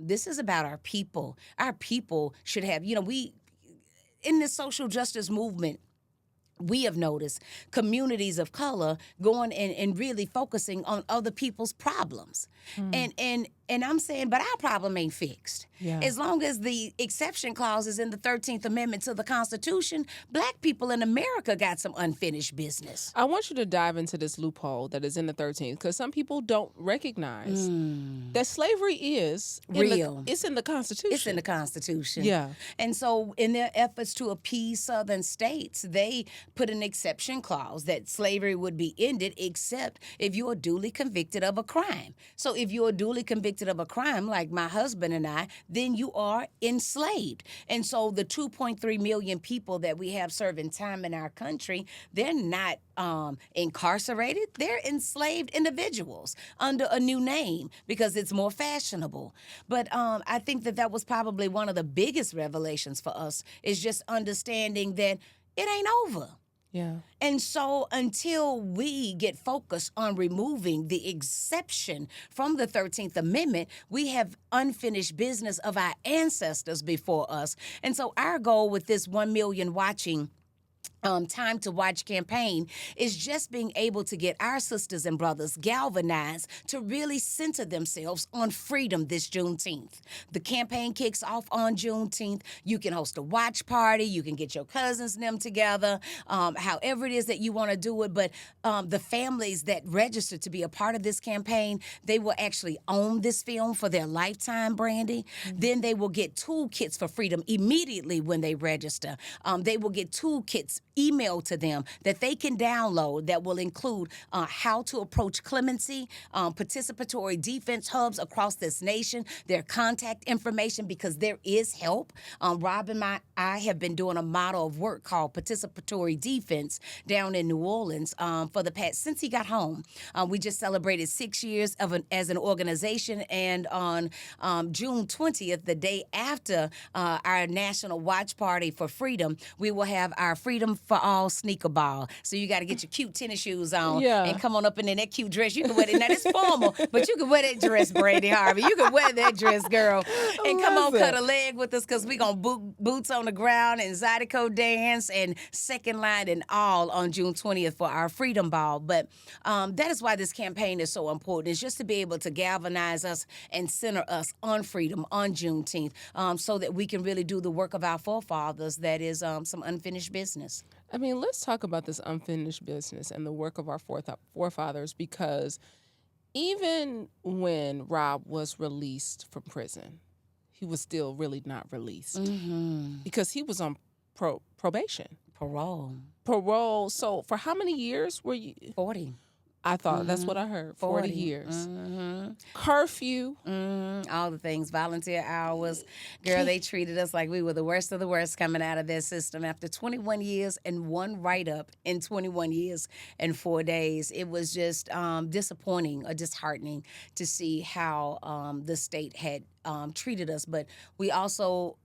this is about our people. Our people should have, we, in this social justice movement, we have noticed communities of color going and really focusing on other people's problems. And I'm saying, but our problem ain't fixed. Yeah. As long as the exception clause is in the 13th Amendment to the Constitution, Black people in America got some unfinished business. I want you to dive into this loophole that is in the 13th, because some people don't recognize that slavery is Real. It's in the Constitution. It's in the Constitution. Yeah. And so in their efforts to appease southern states, they put an exception clause that slavery would be ended except if you are duly convicted of a crime. So if you are duly convicted of a crime, like my husband and I, then you are enslaved. And so the 2.3 million people that we have serving time in our country, they're not incarcerated. They're enslaved individuals under a new name because it's more fashionable. But I think that was probably one of the biggest revelations for us, is just understanding that it ain't over. Yeah. And so until we get focused on removing the exception from the 13th Amendment, we have unfinished business of our ancestors before us. And so our goal with this 1 million watching Time to Watch campaign is just being able to get our sisters and brothers galvanized to really center themselves on freedom this Juneteenth. The campaign kicks off on Juneteenth. You can host a watch party. You can get your cousins and them together, however it is that you want to do it. But the families that register to be a part of this campaign, they will actually own this film for their lifetime, Brandy. Then they will get toolkits for freedom immediately when they register. They will get toolkits emailed to them that they can download that will include how to approach clemency, participatory defense hubs across this nation, their contact information, because there is help. Rob and I have been doing a model of work called participatory defense down in New Orleans for the past, since he got home. We just celebrated 6 years as an organization, and on June 20th, the day after our National Watch Party for Freedom, we will have our Freedom for All sneaker ball. So you got to get your cute tennis shoes on and come on up in that cute dress. You can wear it. Now, it's formal, but you can wear that dress, Brandy Harvey. You can wear that dress, girl. And come on, cut a leg with us, because we're going to boots on the ground and Zydeco dance and second line and all on June 20th for our Freedom Ball. But that is why this campaign is so important. It's just to be able to galvanize us and center us on freedom on Juneteenth, so that we can really do the work of our forefathers that is some unfinished business. I mean, let's talk about this unfinished business and the work of our forefathers, because even when Rob was released from prison, he was still really not released because he was on probation. Parole. So for how many years were you? 40. I thought that's what I heard. 40 years. Curfew. All the things. Volunteer hours. Girl, they treated us like we were the worst of the worst coming out of their system. After 21 years and one write-up in 21 years and 4 days, it was just disappointing or disheartening to see how the state had treated us. But we also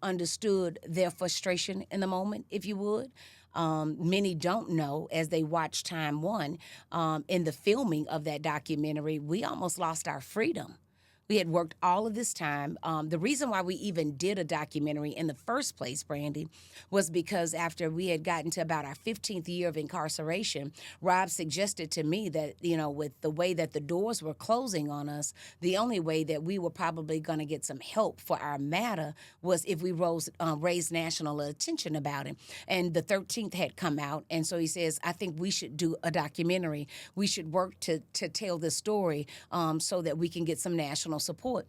understood their frustration in the moment, if you would. Many don't know, as they watch Time One, in the filming of that documentary, we almost lost our freedom. We had worked all of this time. The reason why we even did a documentary in the first place, Brandy, was because after we had gotten to about our 15th year of incarceration, Rob suggested to me that, with the way that the doors were closing on us, the only way that we were probably going to get some help for our matter was if we raised national attention about it. And the 13th had come out, and so he says, I think we should do a documentary. We should work to tell this story so that we can get some national support.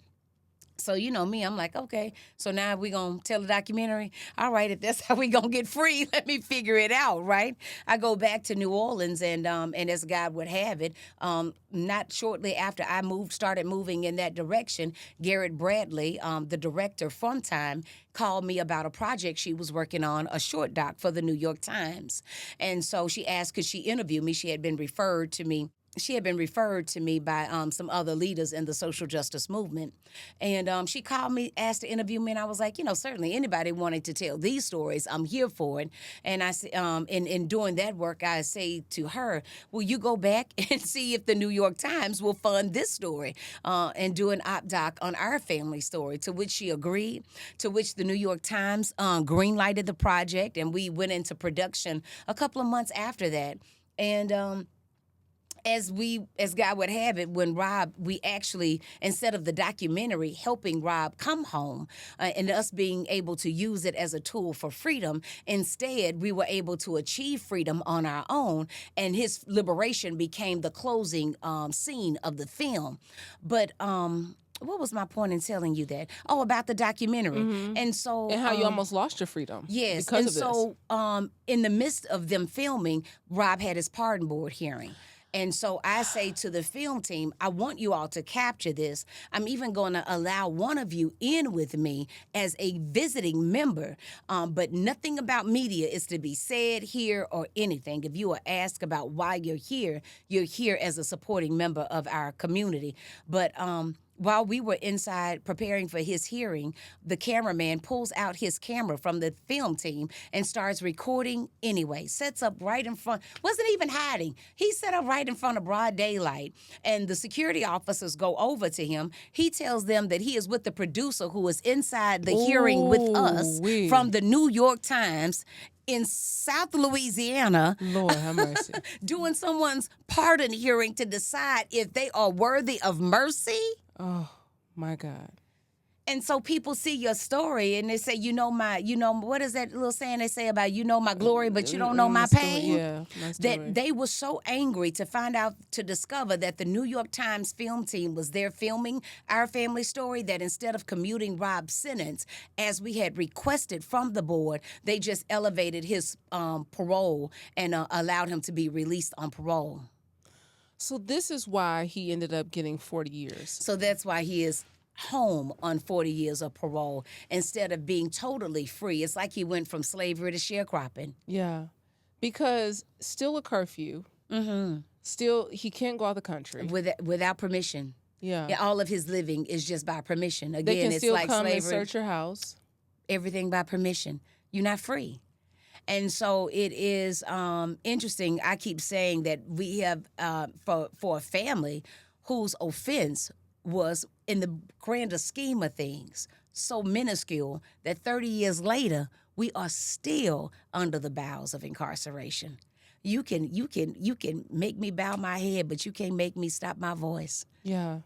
So, me, I'm like, okay, so now we going to tell the documentary? All right, if that's how we going to get free, let me figure it out, right? I go back to New Orleans, and as God would have it, not shortly after I started moving in that direction, Garrett Bradley, the director from Time, called me about a project she was working on, a short doc for the New York Times. And so she asked, could she interview me? She had been referred to me she had been referred to me by some other leaders in the social justice movement. And she called me, asked to interview me, and I was like, certainly anybody wanting to tell these stories, I'm here for it. And in doing that work, I say to her, will you go back and see if the New York Times will fund this story and do an op doc on our family story? To which she agreed, to which the New York Times greenlighted the project, and we went into production a couple of months after that. And as God would have it, when Rob, we actually, instead of the documentary helping Rob come home and us being able to use it as a tool for freedom, instead we were able to achieve freedom on our own, and his liberation became the closing scene of the film. But what was my point in telling you that? Oh, about the documentary. And so And how you almost lost your freedom. Yes. Because And of this. so in the midst of them filming, Rob had his pardon board hearing. And so I say to the film team, I want you all to capture this. I'm even going to allow one of you in with me as a visiting member, but nothing about media is to be said here or anything. If you are asked about why you're here as a supporting member of our community. But while we were inside preparing for his hearing, the cameraman pulls out his camera from the film team and starts recording anyway. Sets up right in front, wasn't even hiding. He set up right in front of broad daylight, and the security officers go over to him. He tells them that he is with the producer who is inside the hearing with us Ooh-wee. from the New York Times in South Louisiana, Lord have mercy. doing someone's pardon hearing to decide if they are worthy of mercy. Oh, my God. And so people see your story and they say, what is that little saying they say about, my glory, but you don't know my pain? Yeah, my story. That they were so angry to discover that the New York Times film team was there filming our family story, that instead of commuting Rob's sentence, as we had requested from the board, they just elevated his parole and allowed him to be released on parole. So this is why he ended up getting 40 years. So that's why he is home on 40 years of parole instead of being totally free. It's like he went from slavery to sharecropping. Yeah. Because still a curfew. Mm-hmm. Still, he can't go out of the country. Without permission. Yeah. All of his living is just by permission. Again, They can it's still like come slavery. and search your house. Everything by permission. You're not free. And so it is interesting. I keep saying that we have, for a family whose offense was, in the grander scheme of things, so minuscule that 30 years later, we are still under the boughs of incarceration. You can make me bow my head, but you can't make me stop my voice. Yeah.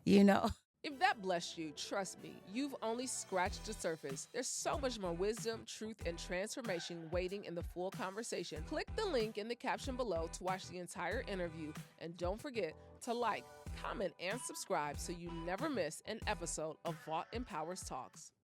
If that blessed you, trust me, you've only scratched the surface. There's so much more wisdom, truth, and transformation waiting in the full conversation. Click the link in the caption below to watch the entire interview, and don't forget to like, comment, and subscribe so you never miss an episode of Vault Empowers Talks.